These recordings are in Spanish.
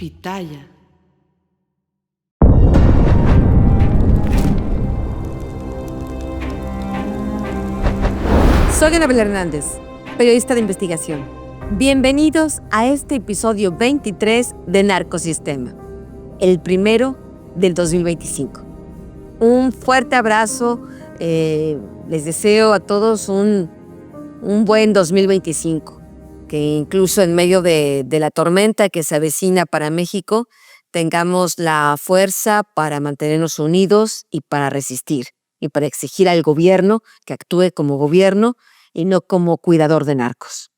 Pitaya. Soy Anabel Hernández, periodista de investigación. Bienvenidos a este episodio 23 de Narcosistema, el primero del 2025. Un fuerte abrazo, les deseo a todos un buen 2025, que incluso en medio de la tormenta que se avecina para México, tengamos la fuerza para mantenernos unidos y para resistir, y para exigir al gobierno que actúe como gobierno y no como cuidador de narcos.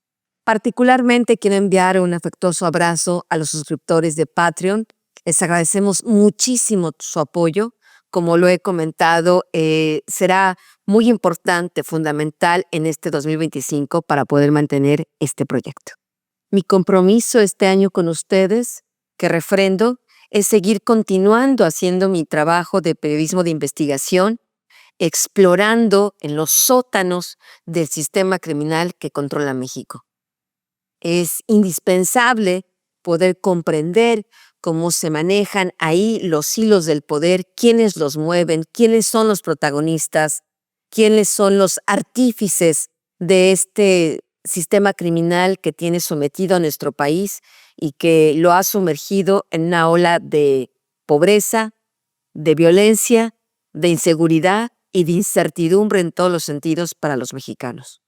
Particularmente quiero enviar un afectuoso abrazo a los suscriptores de Patreon. Les agradecemos muchísimo su apoyo. Como lo he comentado, será muy importante, fundamental en este 2025 para poder mantener este proyecto. Mi compromiso este año con ustedes, que refrendo, es seguir continuando haciendo mi trabajo de periodismo de investigación, explorando en los sótanos del sistema criminal que controla México. Es indispensable poder comprender cómo se manejan ahí los hilos del poder, quiénes los mueven, quiénes son los protagonistas, quiénes son los artífices de este sistema criminal que tiene sometido a nuestro país y que lo ha sumergido en una ola de pobreza, de violencia, de inseguridad y de incertidumbre en todos los sentidos para los mexicanos.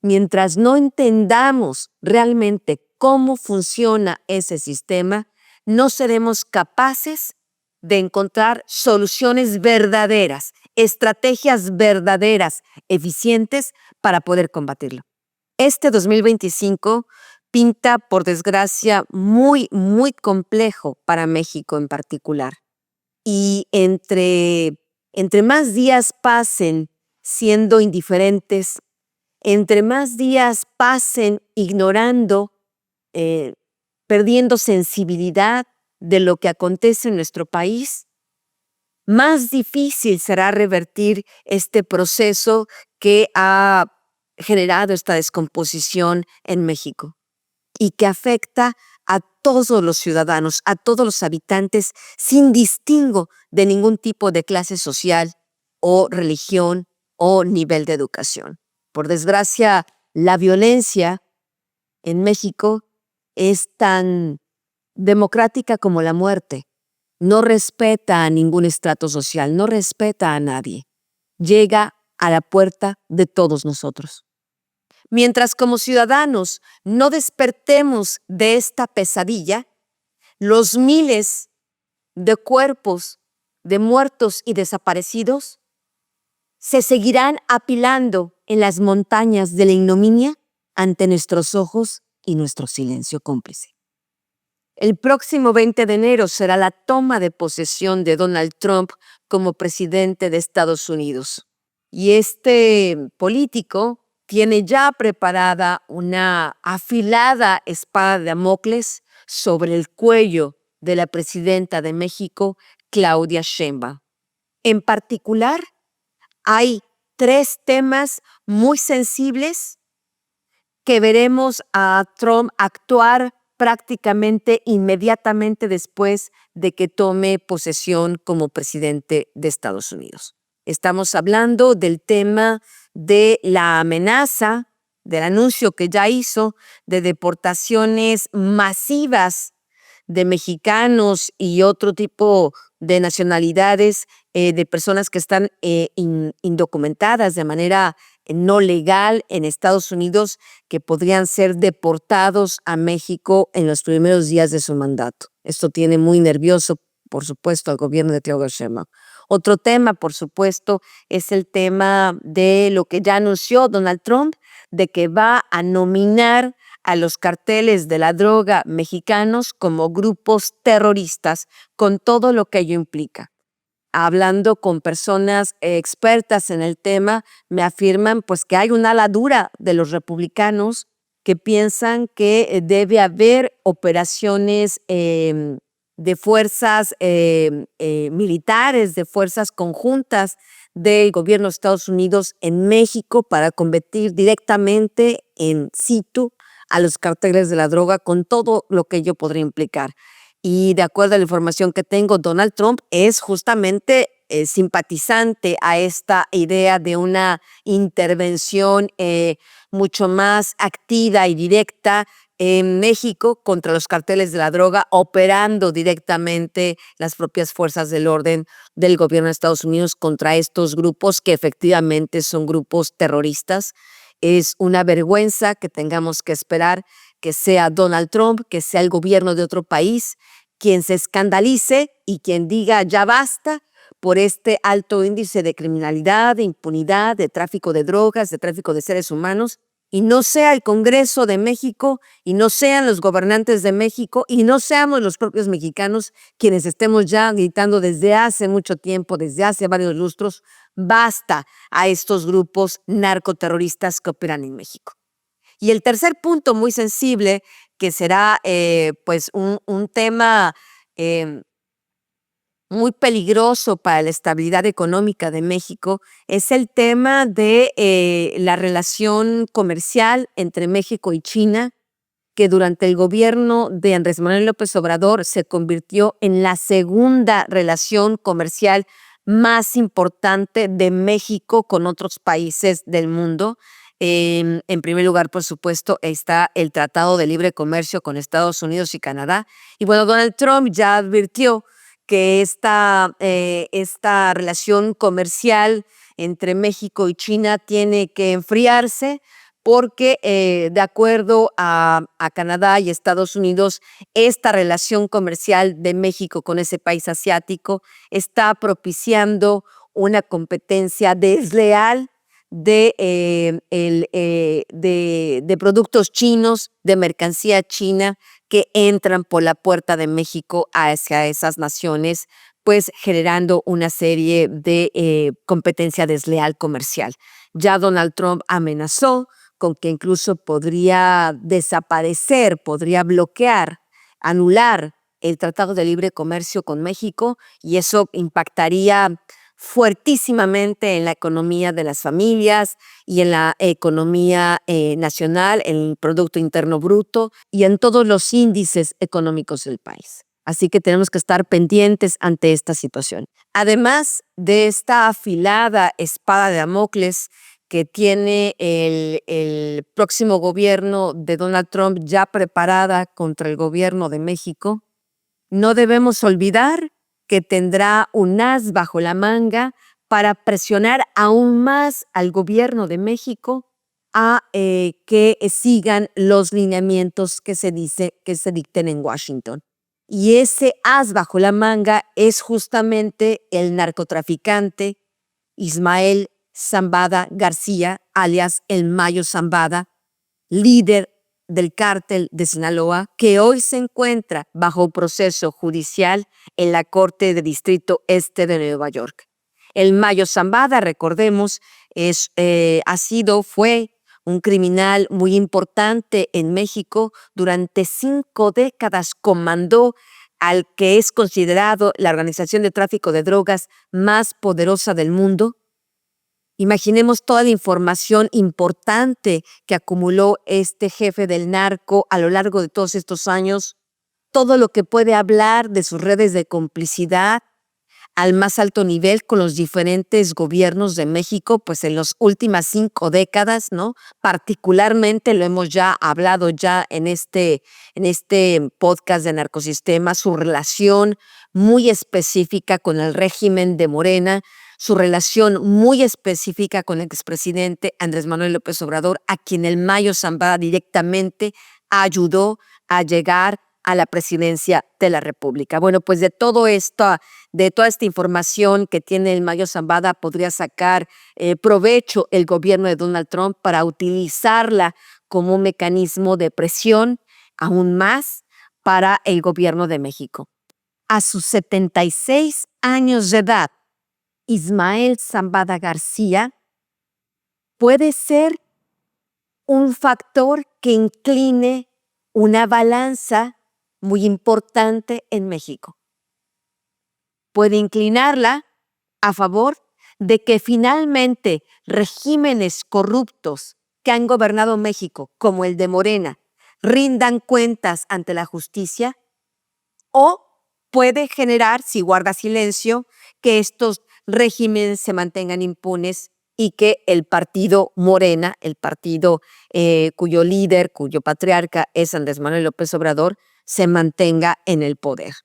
Mientras no entendamos realmente cómo funciona ese sistema, no seremos capaces de encontrar soluciones verdaderas, estrategias verdaderas, eficientes para poder combatirlo. Este 2025 pinta, por desgracia, muy complejo para México en particular. Y entre más días pasen siendo indiferentes, entre más días pasen ignorando, perdiendo sensibilidad de lo que acontece en nuestro país, más difícil será revertir este proceso que ha generado esta descomposición en México y que afecta a todos los ciudadanos, a todos los habitantes, sin distingo de ningún tipo de clase social o religión o nivel de educación. Por desgracia, la violencia en México es tan democrática como la muerte. No respeta a ningún estrato social, no respeta a nadie. Llega a la puerta de todos nosotros. Mientras como ciudadanos no despertemos de esta pesadilla, los miles de cuerpos de muertos y desaparecidos se seguirán apilando en las montañas de la ignominia ante nuestros ojos y nuestro silencio cómplice. El próximo 20 de enero será la toma de posesión de Donald Trump como presidente de Estados Unidos. Y este político tiene ya preparada una afilada espada de Damocles sobre el cuello de la presidenta de México, Claudia Sheinbaum. En particular, hay 3 temas muy sensibles que veremos a Trump actuar prácticamente inmediatamente después de que tome posesión como presidente de Estados Unidos. Estamos hablando del tema de la amenaza, del anuncio que ya hizo de deportaciones masivas de mexicanos y otro tipo de nacionalidades, de personas que están indocumentadas de manera no legal en Estados Unidos, que podrían ser deportados a México en los primeros días de su mandato. Esto tiene muy nervioso, por supuesto, al gobierno de Claudia Sheinbaum. Otro tema, por supuesto, es el tema de lo que ya anunció Donald Trump, de que va a nominar a los carteles de la droga mexicanos como grupos terroristas, con todo lo que ello implica. Hablando con personas expertas en el tema, me afirman pues que hay un ala dura de los republicanos que piensan que debe haber operaciones de fuerzas militares, de fuerzas conjuntas del gobierno de Estados Unidos en México para combatir directamente in situ a los carteles de la droga con todo lo que ello podría implicar. Y de acuerdo a la información que tengo, Donald Trump es justamente simpatizante a esta idea de una intervención mucho más activa y directa en México contra los carteles de la droga, operando directamente las propias fuerzas del orden del gobierno de Estados Unidos contra estos grupos que efectivamente son grupos terroristas. Es una vergüenza que tengamos que esperar que sea Donald Trump, que sea el gobierno de otro país, quien se escandalice y quien diga ya basta por este alto índice de criminalidad, de impunidad, de tráfico de drogas, de tráfico de seres humanos, y no sea el Congreso de México, y no sean los gobernantes de México, y no seamos los propios mexicanos quienes estemos ya gritando desde hace mucho tiempo, desde hace varios lustros, basta a estos grupos narcoterroristas que operan en México. Y el tercer punto muy sensible, que será pues un tema muy peligroso para la estabilidad económica de México, es el tema de la relación comercial entre México y China, que durante el gobierno de Andrés Manuel López Obrador se convirtió en la segunda relación comercial más importante de México con otros países del mundo. En primer lugar, por supuesto, está el Tratado de Libre Comercio con Estados Unidos y Canadá. Y bueno, Donald Trump ya advirtió que esta relación comercial entre México y China tiene que enfriarse porque de acuerdo a Canadá y Estados Unidos, esta relación comercial de México con ese país asiático está propiciando una competencia desleal de productos chinos, de mercancía china que entran por la puerta de México hacia esas naciones, pues generando una serie de competencia desleal comercial. Ya Donald Trump amenazó con que incluso podría desaparecer, podría bloquear, anular el Tratado de Libre Comercio con México, y eso impactaría fuertísimamente en la economía de las familias y en la economía nacional, en el Producto Interno Bruto y en todos los índices económicos del país. Así que tenemos que estar pendientes ante esta situación. Además de esta afilada espada de Damocles que tiene el próximo gobierno de Donald Trump ya preparada contra el gobierno de México, no debemos olvidar que tendrá un as bajo la manga para presionar aún más al gobierno de México a que sigan los lineamientos que se dicten en Washington. Y ese as bajo la manga es justamente el narcotraficante Ismael Zambada García, alias el Mayo Zambada, líder del cártel de Sinaloa, que hoy se encuentra bajo proceso judicial en la Corte de Distrito Este de Nueva York. El Mayo Zambada, recordemos, fue un criminal muy importante en México. Durante 5 décadas comandó al que es considerado la organización de tráfico de drogas más poderosa del mundo. Imaginemos toda la información importante que acumuló este jefe del narco a lo largo de todos estos años, todo lo que puede hablar de sus redes de complicidad al más alto nivel con los diferentes gobiernos de México, pues en las últimas 5 décadas, ¿no? Particularmente lo hemos ya hablado ya en este podcast de Narcosistema, su relación muy específica con el régimen de Morena, su relación muy específica con el expresidente Andrés Manuel López Obrador, a quien el Mayo Zambada directamente ayudó a llegar a la presidencia de la República. Bueno, pues de toda esta información que tiene el Mayo Zambada podría sacar provecho el gobierno de Donald Trump para utilizarla como un mecanismo de presión aún más para el gobierno de México. A sus 76 años de edad, Ismael Zambada García puede ser un factor que incline una balanza muy importante en México. Puede inclinarla a favor de que finalmente regímenes corruptos que han gobernado México, como el de Morena, rindan cuentas ante la justicia, o puede generar, si guarda silencio, que estos regímenes se mantengan impunes y que el partido Morena, el partido cuyo líder, cuyo patriarca es Andrés Manuel López Obrador, se mantenga en el poder.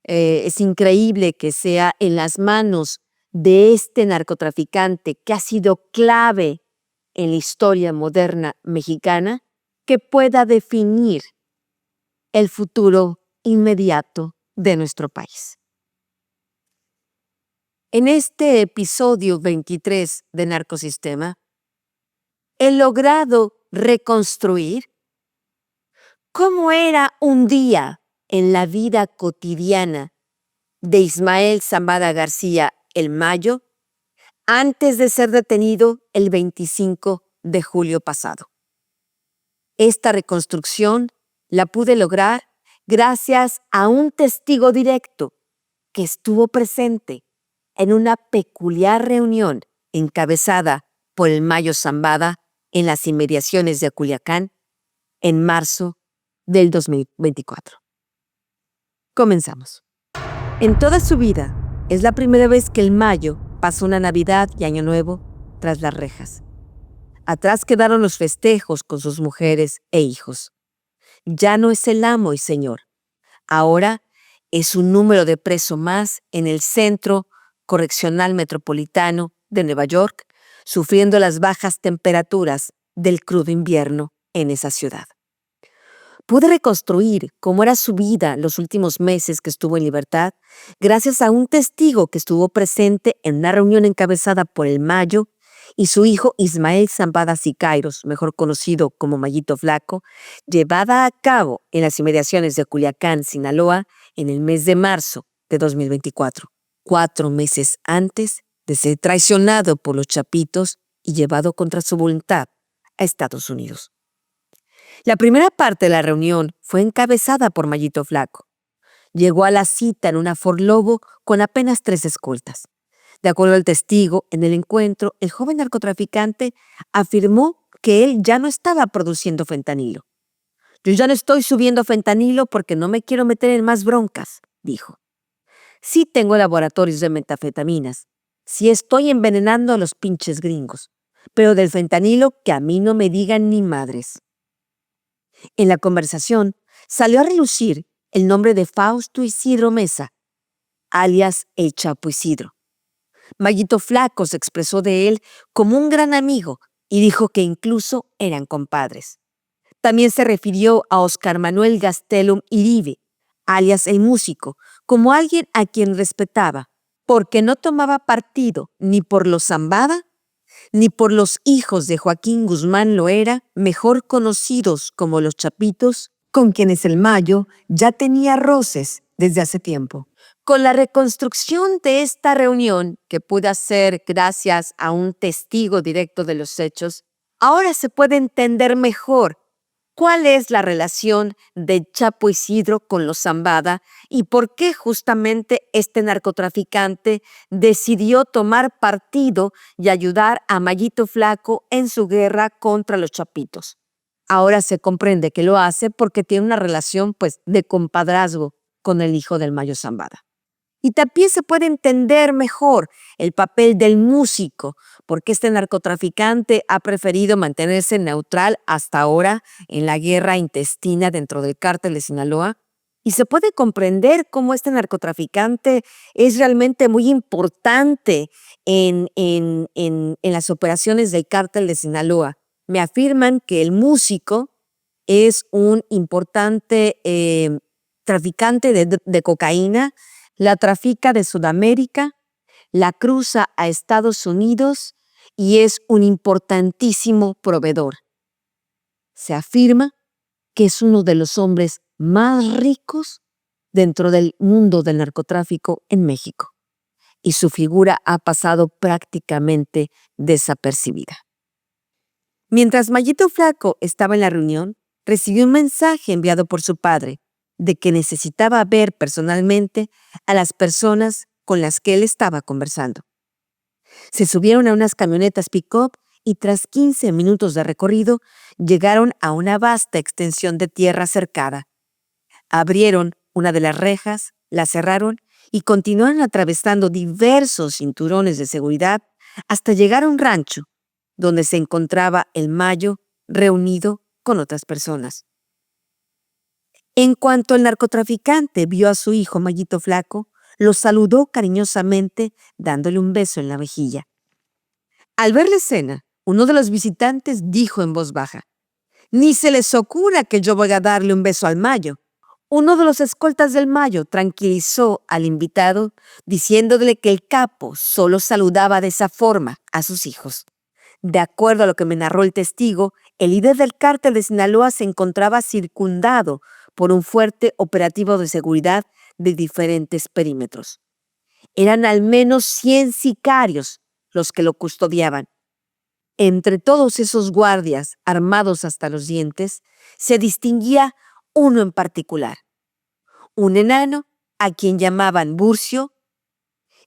Es increíble que sea en las manos de este narcotraficante que ha sido clave en la historia moderna mexicana, que pueda definir el futuro inmediato de nuestro país. En este episodio 23 de Narcosistema, he logrado reconstruir cómo era un día en la vida cotidiana de Ismael Zambada García el Mayo antes de ser detenido el 25 de julio pasado. Esta reconstrucción la pude lograr gracias a un testigo directo que estuvo presente en una peculiar reunión encabezada por el Mayo Zambada en las inmediaciones de Culiacán en marzo del 2024. Comenzamos. En toda su vida, es la primera vez que el Mayo pasa una Navidad y Año Nuevo tras las rejas. Atrás quedaron los festejos con sus mujeres e hijos. Ya no es el amo y señor. Ahora es un número de preso más en el Centro Correccional Metropolitano de Nueva York, sufriendo las bajas temperaturas del crudo invierno en esa ciudad. Pude reconstruir cómo era su vida los últimos meses que estuvo en libertad gracias a un testigo que estuvo presente en una reunión encabezada por el Mayo y su hijo Ismael Zambada Siqueiros, mejor conocido como Mayito Flaco, llevada a cabo en las inmediaciones de Culiacán, Sinaloa, en el mes de marzo de 2024, 4 meses antes de ser traicionado por los Chapitos y llevado contra su voluntad a Estados Unidos. La primera parte de la reunión fue encabezada por Mayito Flaco. Llegó a la cita en una Ford Lobo con apenas 3 escoltas. De acuerdo al testigo, en el encuentro, el joven narcotraficante afirmó que él ya no estaba produciendo fentanilo. Yo ya no estoy subiendo fentanilo porque no me quiero meter en más broncas, dijo. Sí tengo laboratorios de metanfetaminas. Sí estoy envenenando a los pinches gringos. Pero del fentanilo que a mí no me digan ni madres. En la conversación salió a relucir el nombre de Fausto Isidro Mesa, alias el Chapo Isidro. Mayito Flaco se expresó de él como un gran amigo y dijo que incluso eran compadres. También se refirió a Oscar Manuel Gastelum Iribe, alias el músico, como alguien a quien respetaba, porque no tomaba partido ni por los Zambada ni por los hijos de Joaquín Guzmán Loera, mejor conocidos como los Chapitos, con quienes el Mayo ya tenía roces desde hace tiempo. Con la reconstrucción de esta reunión, que pude hacer gracias a un testigo directo de los hechos, ahora se puede entender mejor cuál es la relación de Chapo Isidro con los Zambada y por qué justamente este narcotraficante decidió tomar partido y ayudar a Mayito Flaco en su guerra contra los Chapitos. Ahora se comprende que lo hace porque tiene una relación de compadrazgo con el hijo del Mayo Zambada. Y también se puede entender mejor el papel del músico, porque este narcotraficante ha preferido mantenerse neutral hasta ahora en la guerra intestina dentro del cártel de Sinaloa. Y se puede comprender cómo este narcotraficante es realmente muy importante en las operaciones del cártel de Sinaloa. Me afirman que el músico es un importante traficante de cocaína, la trafica de Sudamérica, la cruza a Estados Unidos y es un importantísimo proveedor. Se afirma que es uno de los hombres más ricos dentro del mundo del narcotráfico en México y su figura ha pasado prácticamente desapercibida. Mientras Mayito Flaco estaba en la reunión, recibió un mensaje enviado por su padre de que necesitaba ver personalmente a las personas con las que él estaba conversando. Se subieron a unas camionetas pick-up y tras 15 minutos de recorrido llegaron a una vasta extensión de tierra cercada. Abrieron una de las rejas, la cerraron y continuaron atravesando diversos cinturones de seguridad hasta llegar a un rancho donde se encontraba el Mayo reunido con otras personas. En cuanto el narcotraficante vio a su hijo Mayito Flaco, lo saludó cariñosamente dándole un beso en la mejilla. Al ver la escena, uno de los visitantes dijo en voz baja: «Ni se les ocurra que yo voy a darle un beso al Mayo». Uno de los escoltas del Mayo tranquilizó al invitado diciéndole que el capo solo saludaba de esa forma a sus hijos. De acuerdo a lo que me narró el testigo, el líder del cártel de Sinaloa se encontraba circundado por un fuerte operativo de seguridad de diferentes perímetros. Eran al menos 100 sicarios los que lo custodiaban. Entre todos esos guardias armados hasta los dientes, se distinguía uno en particular, un enano a quien llamaban Burcio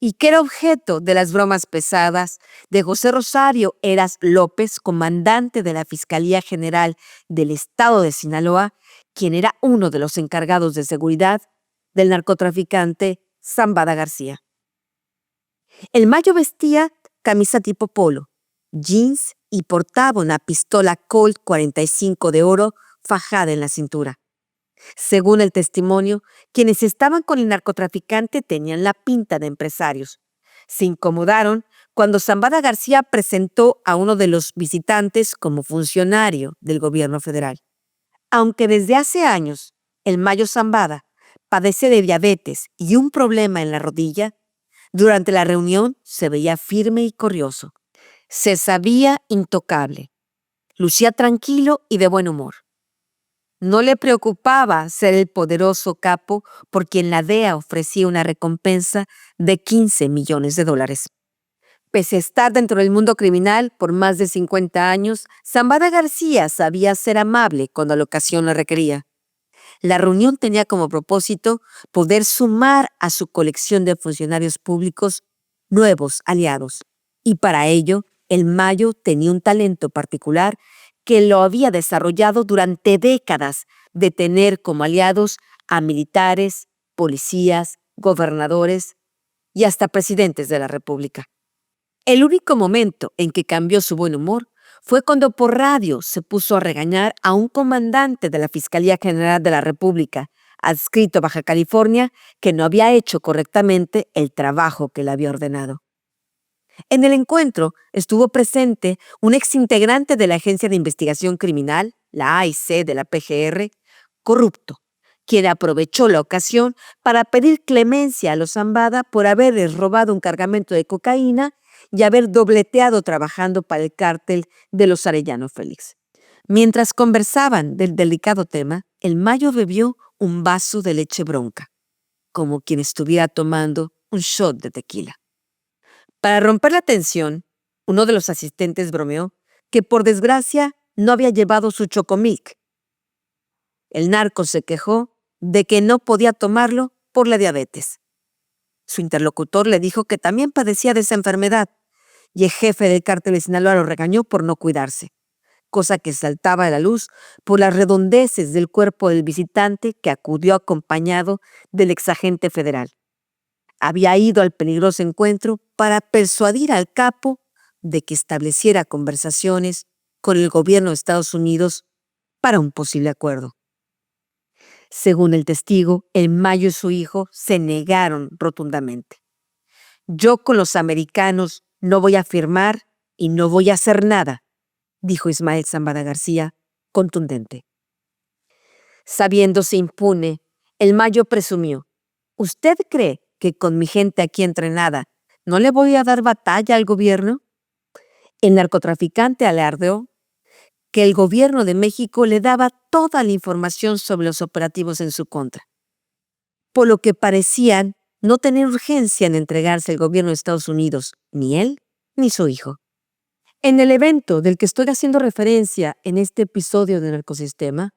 y que era objeto de las bromas pesadas de José Rosario Heras López, comandante de la Fiscalía General del Estado de Sinaloa, quien era uno de los encargados de seguridad del narcotraficante Zambada García. El Mayo vestía camisa tipo polo, jeans y portaba una pistola Colt 45 de oro fajada en la cintura. Según el testimonio, quienes estaban con el narcotraficante tenían la pinta de empresarios. Se incomodaron cuando Zambada García presentó a uno de los visitantes como funcionario del gobierno federal. Aunque desde hace años el Mayo Zambada padece de diabetes y un problema en la rodilla, durante la reunión se veía firme y corrioso. Se sabía intocable. Lucía tranquilo y de buen humor. No le preocupaba ser el poderoso capo por quien la DEA ofrecía una recompensa de $15 millones. Pese a estar dentro del mundo criminal por más de 50 años, Zambada García sabía ser amable cuando la ocasión lo requería. La reunión tenía como propósito poder sumar a su colección de funcionarios públicos nuevos aliados. Y para ello, el Mayo tenía un talento particular que lo había desarrollado durante décadas de tener como aliados a militares, policías, gobernadores y hasta presidentes de la República. El único momento en que cambió su buen humor fue cuando por radio se puso a regañar a un comandante de la Fiscalía General de la República, adscrito a Baja California, que no había hecho correctamente el trabajo que le había ordenado. En el encuentro estuvo presente un exintegrante de la Agencia de Investigación Criminal, la AIC de la PGR, corrupto, quien aprovechó la ocasión para pedir clemencia a los Zambada por haberles robado un cargamento de cocaína y haber dobleteado trabajando para el cártel de los Arellano Félix. Mientras conversaban del delicado tema, el Mayo bebió un vaso de leche bronca, como quien estuviera tomando un shot de tequila. Para romper la tensión, uno de los asistentes bromeó que por desgracia no había llevado su chocomilk. El narco se quejó de que no podía tomarlo por la diabetes. Su interlocutor le dijo que también padecía de esa enfermedad y el jefe del cártel de Sinaloa lo regañó por no cuidarse, cosa que saltaba a la luz por las redondeces del cuerpo del visitante que acudió acompañado del exagente federal. Había ido al peligroso encuentro para persuadir al capo de que estableciera conversaciones con el gobierno de Estados Unidos para un posible acuerdo. Según el testigo, el Mayo y su hijo se negaron rotundamente. «Yo con los americanos no voy a firmar y no voy a hacer nada», dijo Ismael Zambada García, contundente. Sabiéndose impune, el Mayo presumió: «¿Usted cree que con mi gente aquí entrenada no le voy a dar batalla al gobierno?» El narcotraficante alardeó que el gobierno de México le daba toda la información sobre los operativos en su contra, por lo que parecían no tener urgencia en entregarse al gobierno de Estados Unidos, ni él ni su hijo. En el evento del que estoy haciendo referencia en este episodio de Narcosistema,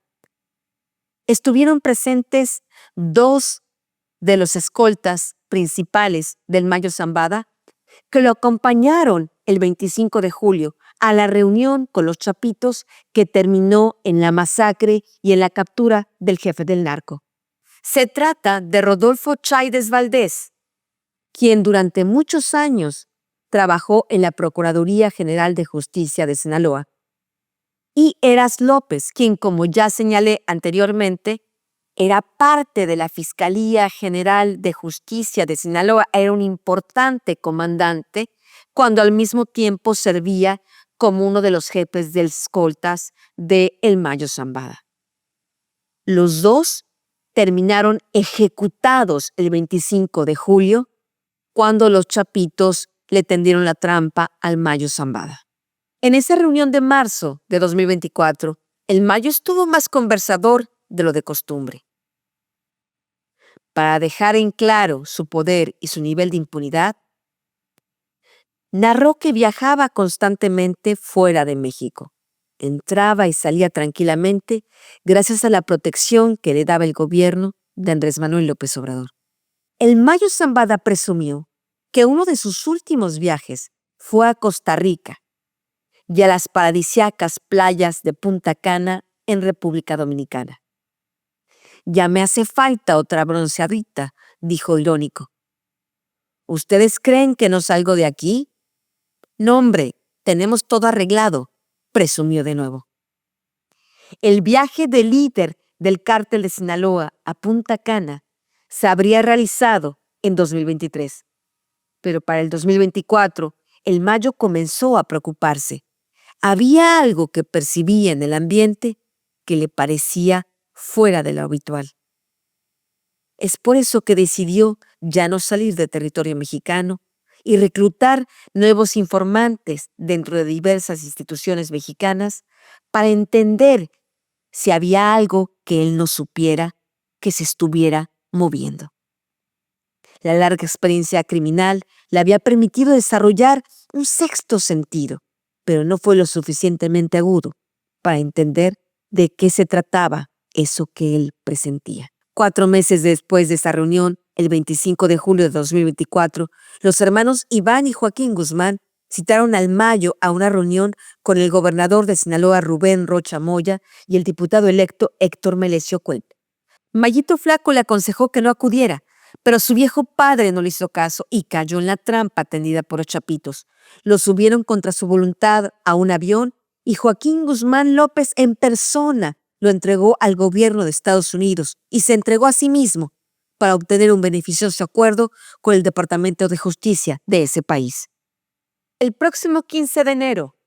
estuvieron presentes dos de los escoltas principales del Mayo Zambada que lo acompañaron el 25 de julio a la reunión con los chapitos que terminó en la masacre y en la captura del jefe del narco. Se trata de Rodolfo Cháides Valdés, quien durante muchos años trabajó en la Procuraduría General de Justicia de Sinaloa, y Heras López, quien, como ya señalé anteriormente, era parte de la Fiscalía General de Justicia de Sinaloa, era un importante comandante, cuando al mismo tiempo servía como uno de los jefes de escoltas de El Mayo Zambada. Los dos terminaron ejecutados el 25 de julio, cuando los chapitos le tendieron la trampa al Mayo Zambada. En esa reunión de marzo de 2024, el Mayo estuvo más conversador de lo de costumbre. Para dejar en claro su poder y su nivel de impunidad, narró que viajaba constantemente fuera de México. Entraba y salía tranquilamente gracias a la protección que le daba el gobierno de Andrés Manuel López Obrador. El Mayo Zambada presumió que uno de sus últimos viajes fue a Costa Rica y a las paradisíacas playas de Punta Cana en República Dominicana. «Ya me hace falta otra bronceadita», dijo irónico. «¿Ustedes creen que no salgo de aquí? No, hombre, tenemos todo arreglado», presumió de nuevo. El viaje del líder del cártel de Sinaloa a Punta Cana se habría realizado en 2023. Pero para el 2024, el Mayo comenzó a preocuparse. Había algo que percibía en el ambiente que le parecía fuera de lo habitual. Es por eso que decidió ya no salir de territorio mexicano y reclutar nuevos informantes dentro de diversas instituciones mexicanas para entender si había algo que él no supiera que se estuviera moviendo. La larga experiencia criminal le había permitido desarrollar un sexto sentido, pero no fue lo suficientemente agudo para entender de qué se trataba eso que él presentía. 4 meses después de esa reunión, el 25 de julio de 2024, los hermanos Iván y Joaquín Guzmán citaron al Mayo a una reunión con el gobernador de Sinaloa, Rubén Rocha Moya, y el diputado electo Héctor Melesio Cuelp. Mayito Flaco le aconsejó que no acudiera, pero su viejo padre no le hizo caso y cayó en la trampa tendida por los chapitos. Lo subieron contra su voluntad a un avión y Joaquín Guzmán López en persona lo entregó al gobierno de Estados Unidos y se entregó a sí mismo para obtener un beneficioso acuerdo con el Departamento de Justicia de ese país. El próximo 15 de enero,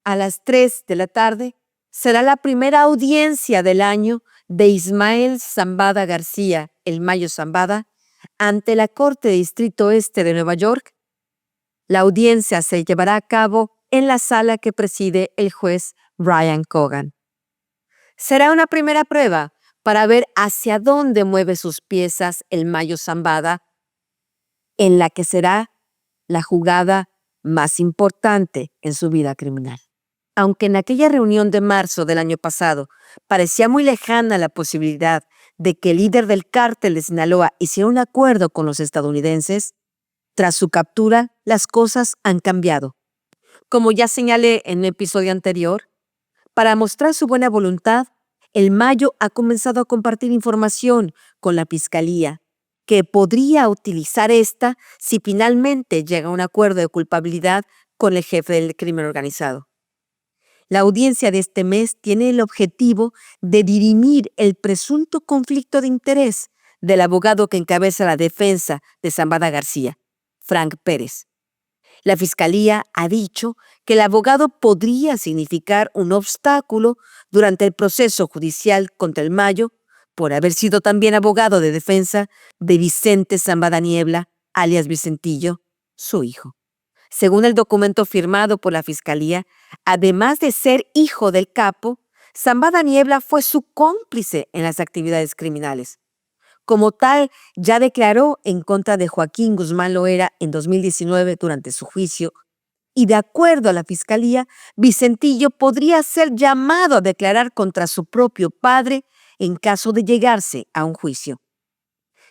a las 3 de la tarde, será la primera audiencia del año de Ismael Zambada García, el Mayo Zambada, ante la Corte de Distrito Este de Nueva York. La audiencia se llevará a cabo en la sala que preside el juez Brian Cogan. Será una primera prueba para ver hacia dónde mueve sus piezas el Mayo Zambada, en la que será la jugada más importante en su vida criminal. Aunque en aquella reunión de marzo del año pasado parecía muy lejana la posibilidad de que el líder del cártel de Sinaloa hiciera un acuerdo con los estadounidenses, tras su captura las cosas han cambiado. Como ya señalé en un episodio anterior, para mostrar su buena voluntad, el Mayo ha comenzado a compartir información con la Fiscalía, que podría utilizar esta si finalmente llega a un acuerdo de culpabilidad con el jefe del crimen organizado. La audiencia de este mes tiene el objetivo de dirimir el presunto conflicto de interés del abogado que encabeza la defensa de Zambada García, Frank Pérez. La Fiscalía ha dicho que el abogado podría significar un obstáculo durante el proceso judicial contra el Mayo por haber sido también abogado de defensa de Vicente Zambada Niebla, alias Vicentillo, su hijo. Según el documento firmado por la Fiscalía, además de ser hijo del capo, Zambada Niebla fue su cómplice en las actividades criminales. Como tal, ya declaró en contra de Joaquín Guzmán Loera en 2019 durante su juicio, y de acuerdo a la Fiscalía, Vicentillo podría ser llamado a declarar contra su propio padre en caso de llegarse a un juicio.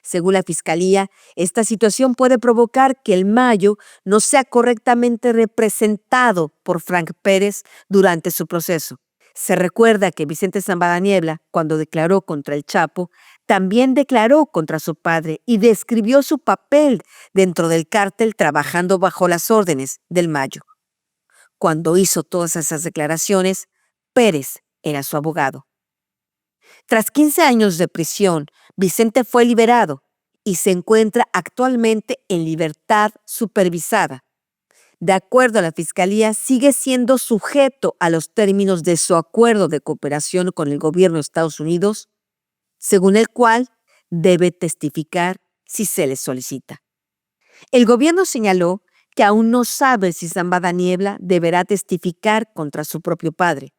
Según la Fiscalía, esta situación puede provocar que el Mayo no sea correctamente representado por Frank Pérez durante su proceso. Se recuerda que Vicente Zambada Niebla, cuando declaró contra el Chapo, también declaró contra su padre y describió su papel dentro del cártel trabajando bajo las órdenes del Mayo. Cuando hizo todas esas declaraciones, Pérez era su abogado. Tras 15 años de prisión, Vicente fue liberado y se encuentra actualmente en libertad supervisada. De acuerdo a la Fiscalía, sigue siendo sujeto a los términos de su acuerdo de cooperación con el gobierno de Estados Unidos, según el cual debe testificar si se le solicita. El gobierno señaló que aún no sabe si Zambada Niebla deberá testificar contra su propio padre,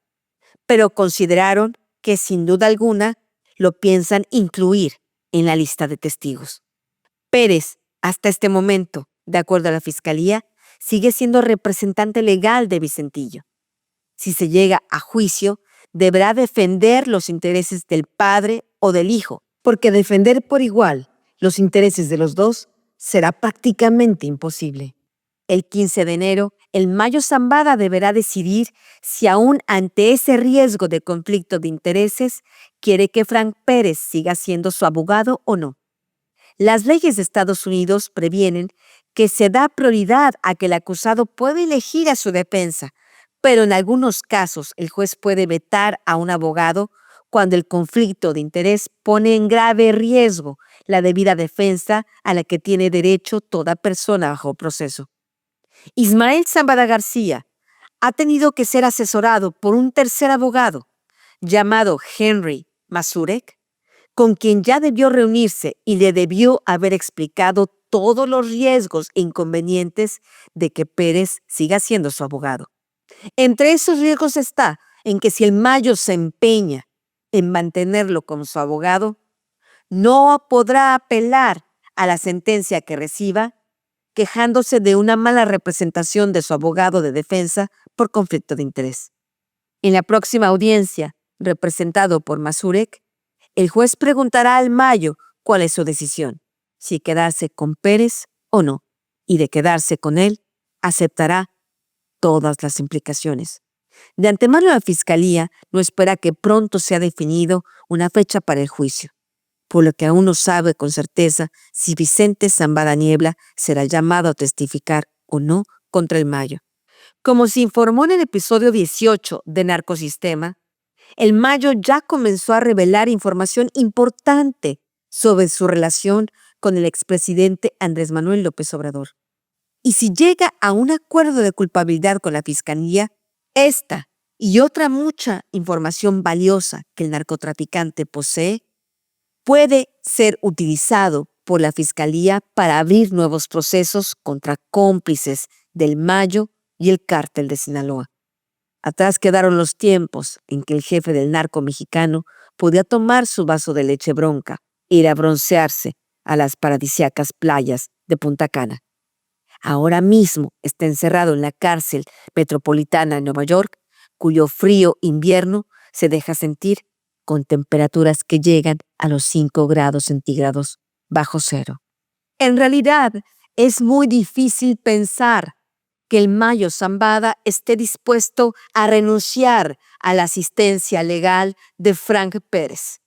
pero consideraron que sin duda alguna lo piensan incluir en la lista de testigos. Pérez, hasta este momento, de acuerdo a la Fiscalía, sigue siendo representante legal de Vicentillo. Si se llega a juicio, deberá defender los intereses del padre o del hijo, porque defender por igual los intereses de los dos será prácticamente imposible. El 15 de enero, el Mayo Zambada deberá decidir si aún ante ese riesgo de conflicto de intereses quiere que Frank Pérez siga siendo su abogado o no. Las leyes de Estados Unidos previenen que se da prioridad a que el acusado puede elegir a su defensa, pero en algunos casos el juez puede vetar a un abogado cuando el conflicto de interés pone en grave riesgo la debida defensa a la que tiene derecho toda persona bajo proceso. Ismael Zambada García ha tenido que ser asesorado por un tercer abogado llamado Henry Mazurek, con quien ya debió reunirse y le debió haber explicado todos los riesgos e inconvenientes de que Pérez siga siendo su abogado. Entre esos riesgos está en que si el Mayo se empeña en mantenerlo como su abogado, no podrá apelar a la sentencia que reciba, quejándose de una mala representación de su abogado de defensa por conflicto de interés. En la próxima audiencia, representado por Mazurek, el juez preguntará al Mayo cuál es su decisión, si quedarse con Pérez o no, y de quedarse con él, aceptará todas las implicaciones. De antemano, la Fiscalía no espera que pronto sea definido una fecha para el juicio, por lo que aún no sabe con certeza si Vicente Zambada Niebla será llamado a testificar o no contra el Mayo. Como se informó en el episodio 18 de Narcosistema, el Mayo ya comenzó a revelar información importante sobre su relación con el expresidente Andrés Manuel López Obrador. Y si llega a un acuerdo de culpabilidad con la Fiscalía, esta y otra mucha información valiosa que el narcotraficante posee puede ser utilizado por la Fiscalía para abrir nuevos procesos contra cómplices del Mayo y el cártel de Sinaloa. Atrás quedaron los tiempos en que el jefe del narco mexicano podía tomar su vaso de leche bronca e ir a broncearse a las paradisíacas playas de Punta Cana. Ahora mismo está encerrado en la cárcel metropolitana de Nueva York, cuyo frío invierno se deja sentir con temperaturas que llegan a los 5 grados centígrados bajo cero. En realidad, es muy difícil pensar que el Mayo Zambada esté dispuesto a renunciar a la asistencia legal de Frank Pérez.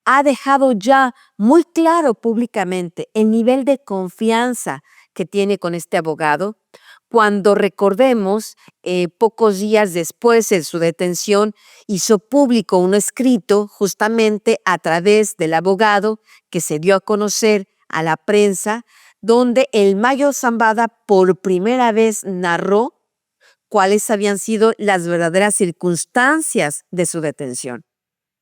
Ha dejado ya muy claro públicamente el nivel de confianza que tiene con este abogado, cuando recordemos, pocos días después de su detención, hizo público un escrito justamente a través del abogado que se dio a conocer a la prensa, donde el Mayo Zambada por primera vez narró cuáles habían sido las verdaderas circunstancias de su detención.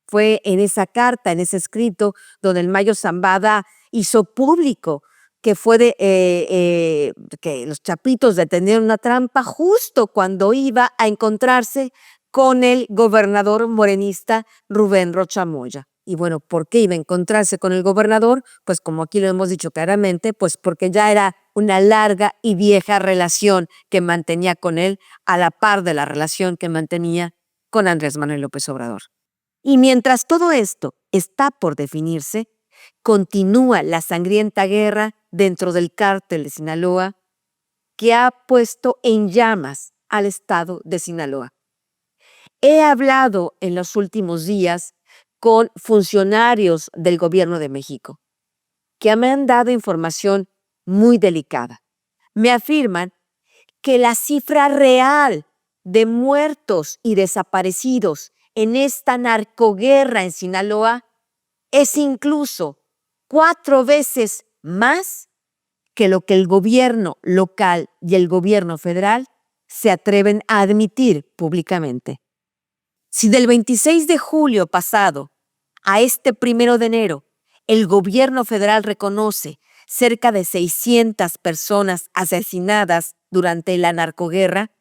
Fue en esa carta, en ese escrito, donde el Mayo Zambada hizo público que fue que los chapitos detenieron una trampa justo cuando iba a encontrarse con el gobernador morenista Rubén Rocha Moya. Y bueno, ¿por qué iba a encontrarse con el gobernador? Pues como aquí lo hemos dicho claramente, pues porque ya era una larga y vieja relación que mantenía con él, a la par de la relación que mantenía con Andrés Manuel López Obrador. Y mientras todo esto está por definirse, continúa la sangrienta guerra dentro del cártel de Sinaloa que ha puesto en llamas al estado de Sinaloa. He hablado en los últimos días con funcionarios del gobierno de México que me han dado información muy delicada. Me afirman que la cifra real de muertos y desaparecidos en esta narcoguerra en Sinaloa es incluso 4 veces más que lo que el gobierno local y el gobierno federal se atreven a admitir públicamente. Si del 26 de julio pasado a este 1 de enero el gobierno federal reconoce cerca de 600 personas asesinadas durante la narcoguerra,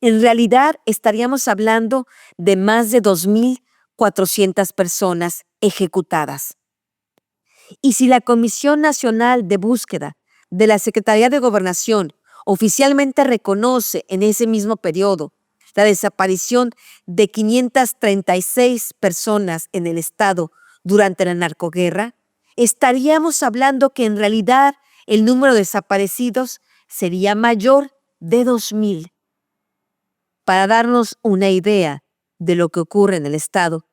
en realidad estaríamos hablando de más de 2,400 personas ejecutadas. Y si la Comisión Nacional de Búsqueda de la Secretaría de Gobernación oficialmente reconoce en ese mismo periodo la desaparición de 536 personas en el estado durante la narcoguerra, estaríamos hablando que en realidad el número de desaparecidos sería mayor de 2,000. Para darnos una idea de lo que ocurre en el estado,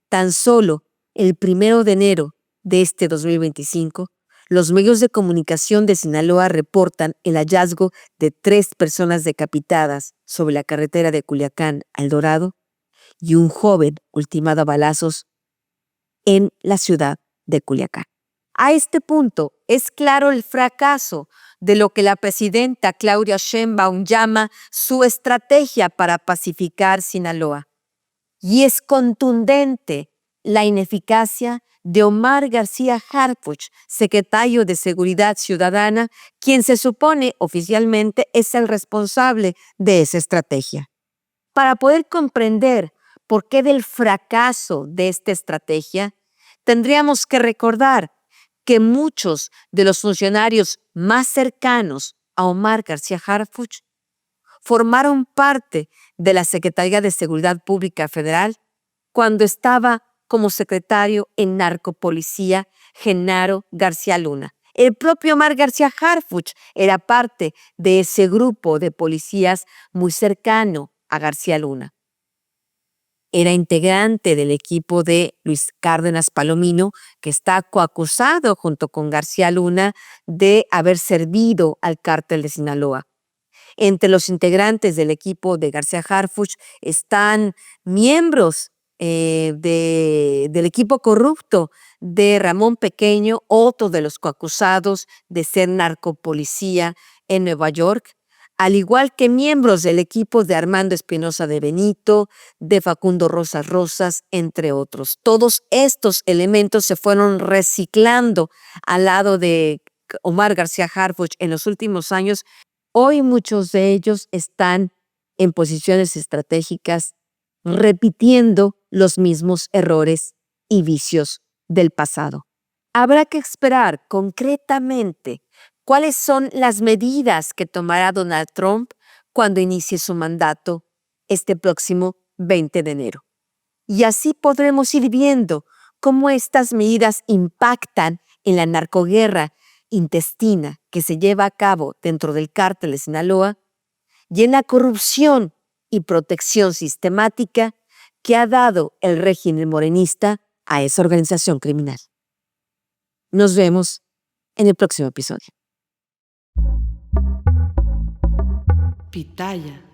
tan solo el 1 de enero de este 2025, los medios de comunicación de Sinaloa reportan el hallazgo de 3 personas decapitadas sobre la carretera de Culiacán a El Dorado y un joven ultimado a balazos en la ciudad de Culiacán. A este punto es claro el fracaso de lo que la presidenta Claudia Sheinbaum llama su estrategia para pacificar Sinaloa. Y es contundente la ineficacia de Omar García Harfuch, secretario de Seguridad Ciudadana, quien se supone oficialmente es el responsable de esa estrategia. Para poder comprender por qué del fracaso de esta estrategia, tendríamos que recordar que muchos de los funcionarios más cercanos a Omar García Harfuch formaron parte de la Secretaría de Seguridad Pública Federal cuando estaba como secretario en Narcopolicía Genaro García Luna. El propio Omar García Harfuch era parte de ese grupo de policías muy cercano a García Luna. Era integrante del equipo de Luis Cárdenas Palomino, que está coacusado junto con García Luna de haber servido al cártel de Sinaloa. Entre los integrantes del equipo de García Harfuch están miembros del equipo corrupto de Ramón Pequeño, otro de los coacusados de ser narcopolicía en Nueva York, al igual que miembros del equipo de Armando Espinosa de Benito, de Facundo Rosas Rosas, entre otros. Todos estos elementos se fueron reciclando al lado de Omar García Harfuch en los últimos años. Hoy muchos de ellos están en posiciones estratégicas, repitiendo los mismos errores y vicios del pasado. Habrá que esperar concretamente cuáles son las medidas que tomará Donald Trump cuando inicie su mandato este próximo 20 de enero. Y así podremos ir viendo cómo estas medidas impactan en la narcoguerra intestina que se lleva a cabo dentro del cártel de Sinaloa y en la corrupción y protección sistemática que ha dado el régimen morenista a esa organización criminal. Nos vemos en el próximo episodio. Pitaya.